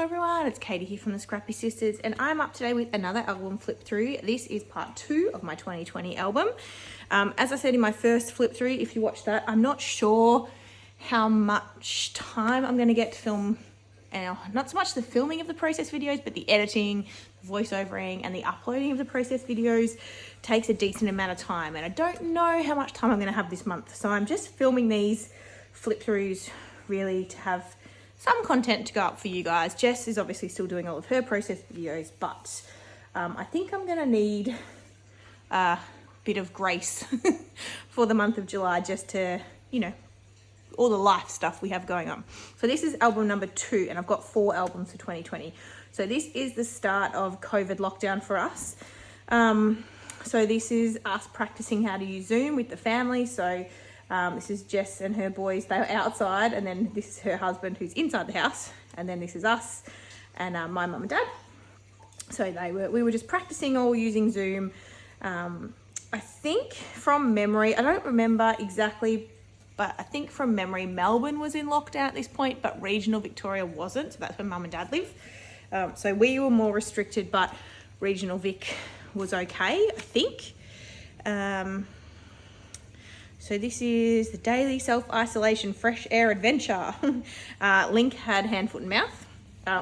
everyone, it's Katie here from the Scrappy Sisters, and I'm up today with another album flip through. This is part 2 of my 2020 album. As I said in my first flip through, if you watched that, I'm not sure how much time I'm going to get to film, not so much the filming of the process videos, but the editing, the voiceovering, and the uploading of the process videos takes a decent amount of time, and I don't know how much time I'm going to have this month, so I'm just filming these flip throughs really to have some content to go up for you guys. Jess is obviously still doing all of her process videos, but I think I'm going to need a bit of grace for the month of July just to, all the life stuff we have going on. So this is album number 2, and I've got 4 albums for 2020. So this is the start of COVID lockdown for us. So this is us practicing how to use Zoom with the family. So this is Jess and her boys, they were outside, and then this is her husband who's inside the house, and then this is us and my mum and dad. So we were just practicing all using Zoom. I think from memory, I don't remember exactly, but I think from memory Melbourne was in lockdown at this point, but regional Victoria wasn't, so that's where mum and dad live. So we were more restricted, but regional Vic was okay, I think. So this is the daily self-isolation fresh air adventure. Link had hand, foot and mouth,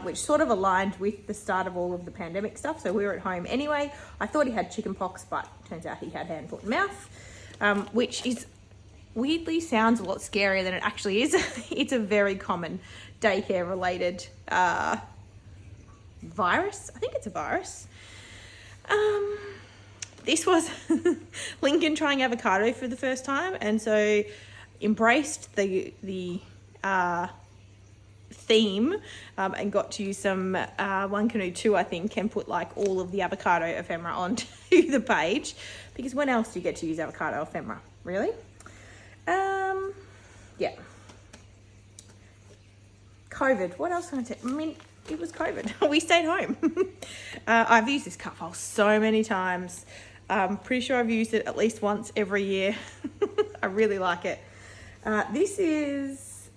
which sort of aligned with the start of all of the pandemic stuff. So we were at home anyway. I thought he had chicken pox, but turns out he had hand, foot and mouth, which is weirdly sounds a lot scarier than it actually is. It's a very common daycare related virus. I think it's a virus. This was Lincoln trying avocado for the first time, and so embraced the theme and got to use some One Canoe 2, I think, and put like all of the avocado ephemera onto the page, because when else do you get to use avocado ephemera, really? Yeah. COVID, what else can I say? I mean, it was COVID. We stayed home. I've used this cut file so many times. I'm pretty sure I've used it at least once every year. I really like it. This is,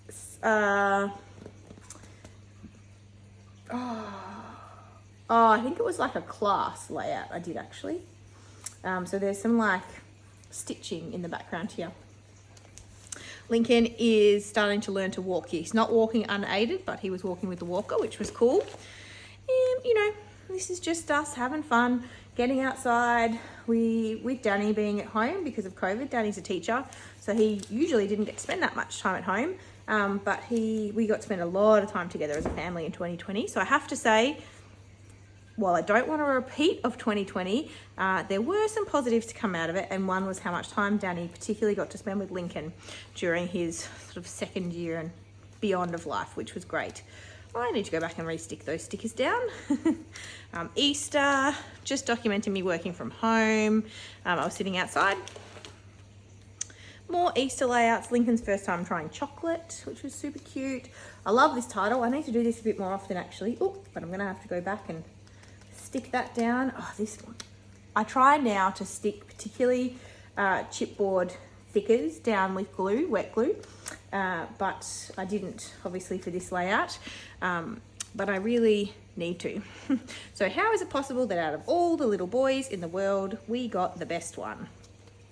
I think it was like a class layout I did actually. So there's some like stitching in the background here. Lincoln is starting to learn to walk. He's not walking unaided, but he was walking with the walker, which was cool. And, this is just us having fun, getting outside. With Danny being at home because of COVID, Danny's a teacher, so he usually didn't get to spend that much time at home. But we got to spend a lot of time together as a family in 2020. So I have to say, while I don't want to repeat of 2020, there were some positives to come out of it, and one was how much time Danny particularly got to spend with Lincoln during his sort of second year and beyond of life, which was great. I need to go back and re-stick those stickers down. Easter, just documenting me working from home. I was sitting outside. More Easter layouts. Lincoln's first time trying chocolate, which was super cute. I love this title. I need to do this a bit more often actually. Oh, but I'm going to have to go back and stick that down. Oh, this one. I try now to stick particularly chipboard thickers down with glue, wet glue, but I didn't obviously for this layout, but I really need to. So how is it possible that out of all the little boys in the world, we got the best one?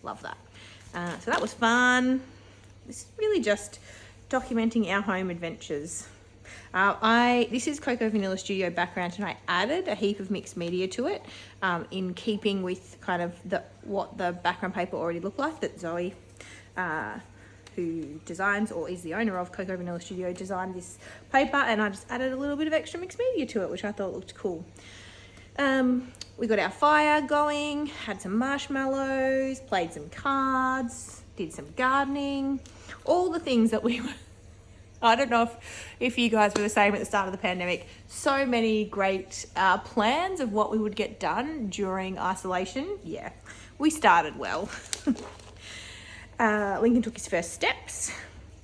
Love that. So that was fun. This is really just documenting our home adventures. This is Cocoa Vanilla Studio background, and I added a heap of mixed media to it in keeping with kind of what the background paper already looked like that Zoe, who designs or is the owner of Cocoa Vanilla Studio, designed this paper, and I just added a little bit of extra mixed media to it, which I thought looked cool. We got our fire going, had some marshmallows, played some cards, did some gardening, all the things that we were... I don't know if you guys were the same at the start of the pandemic. So many great plans of what we would get done during isolation. Yeah, we started well. Lincoln took his first steps,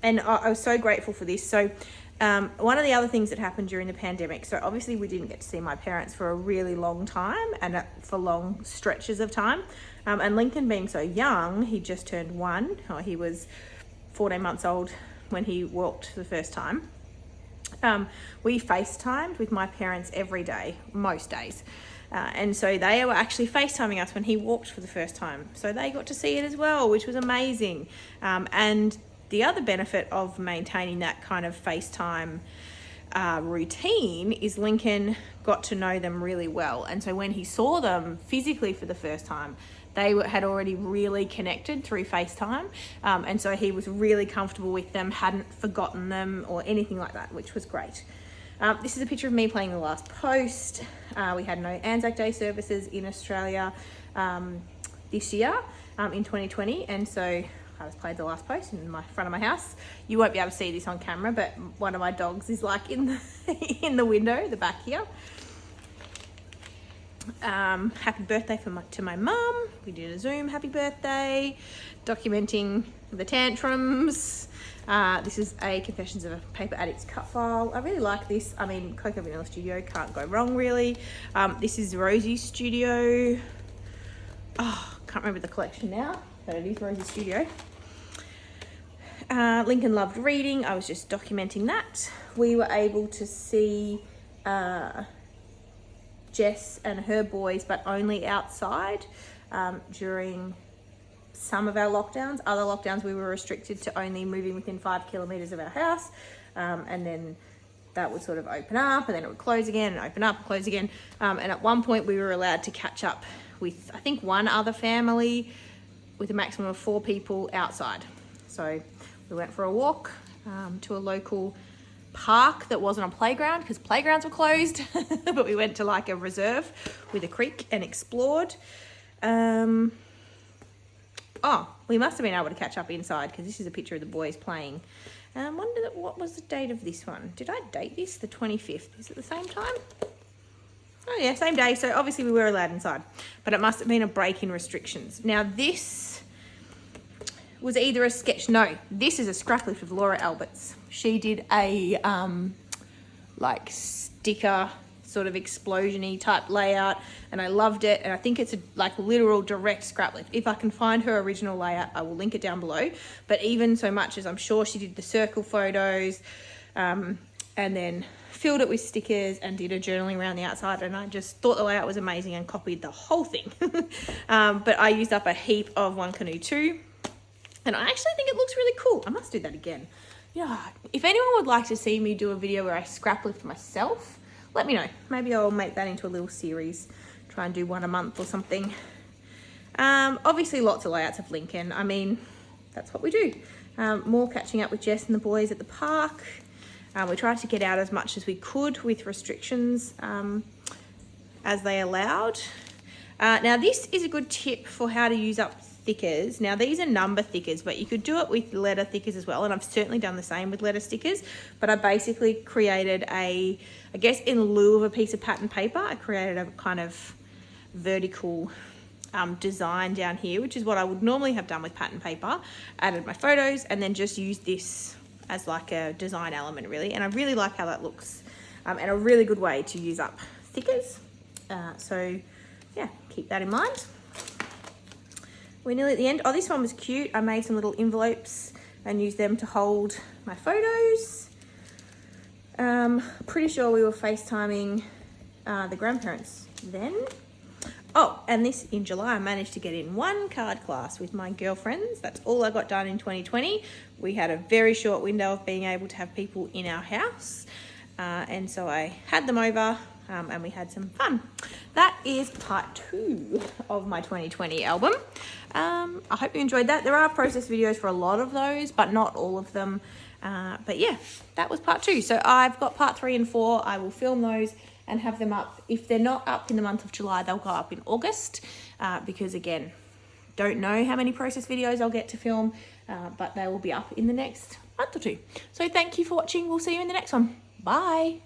and I was so grateful for this. So one of the other things that happened during the pandemic, so obviously we didn't get to see my parents for a really long time and for long stretches of time. And Lincoln being so young, he just turned 1, or he was 14 months old when he walked the first time. We FaceTimed with my parents every day, most days. And so they were actually FaceTiming us when he walked for the first time. So they got to see it as well, which was amazing. And the other benefit of maintaining that kind of FaceTime routine is Lincoln got to know them really well. And so when he saw them physically for the first time, they had already really connected through FaceTime. And so he was really comfortable with them, hadn't forgotten them or anything like that, which was great. This is a picture of me playing the last post. We had no Anzac Day services in Australia this year in 2020. And so I was played the last post in my front of my house. You won't be able to see this on camera, but one of my dogs is like in the, in the window, the back here. Happy birthday to my mum. We did a Zoom happy birthday, documenting the tantrums. This is a Confessions of a Paper Addict's cut file. I really like this. I mean, Coco Vanilla Studio, can't go wrong really. This is Rosie's studio. Oh, can't remember the collection now, but it is Rosie's studio. Lincoln loved reading. I was just documenting that. We were able to see Jess and her boys, but only outside during some of our lockdowns. Other lockdowns we were restricted to only moving within 5 kilometers of our house, and then that would sort of open up and then it would close again and open up and close again, and at one point we were allowed to catch up with I think one other family with a maximum of 4 people outside. So we went for a walk to a local park that wasn't a playground because playgrounds were closed, but we went to like a reserve with a creek and explored. Oh, we must have been able to catch up inside because this is a picture of the boys playing. Wonder what was the date of this one? Did I date this? The 25th. Is it the same time? Oh yeah, same day. So obviously we were allowed inside, but it must have been a break in restrictions. Now this was either a sketch. No, this is a scrap lift of Laura Albert's. She did a like sticker sort of explosion-y type layout, and I loved it, and I think it's a like literal direct scrap lift. If I can find her original layout, I will link it down below. But even so much as I'm sure she did the circle photos, and then filled it with stickers and did a journaling around the outside, and I just thought the layout was amazing and copied the whole thing. But I used up a heap of One Canoe 2, and I actually think it looks really cool. I must do that again. Yeah, if anyone would like to see me do a video where I scrap lift myself, let me know. Maybe I'll make that into a little series. Try and do one a month or something. Obviously lots of layouts of Lincoln. I mean, that's what we do. More catching up with Jess and the boys at the park. We tried to get out as much as we could with restrictions as they allowed. Now this is a good tip for how to use up thickers. Now these are number thickers, but you could do it with letter thickers as well, and I've certainly done the same with letter stickers. But I basically created I guess in lieu of a piece of pattern paper, I created a kind of vertical design down here, which is what I would normally have done with pattern paper. Added my photos and then just used this as like a design element really, and I really like how that looks, and a really good way to use up thickers. So yeah, keep that in mind. We're nearly at the end. Oh, this one was cute. I made some little envelopes and used them to hold my photos. Pretty sure we were FaceTiming the grandparents then. Oh, and this in July, I managed to get in 1 card class with my girlfriends. That's all I got done in 2020. We had a very short window of being able to have people in our house. And so I had them over and we had some fun. That is part 2 of my 2020 album. I hope you enjoyed that. There are process videos for a lot of those, but not all of them. But yeah, that was part 2. So I've got part 3 and 4. I will film those and have them up. If they're not up in the month of July, they'll go up in August, because again, don't know how many process videos I'll get to film, but they will be up in the next month or 2. So thank you for watching. We'll see you in the next one. Bye.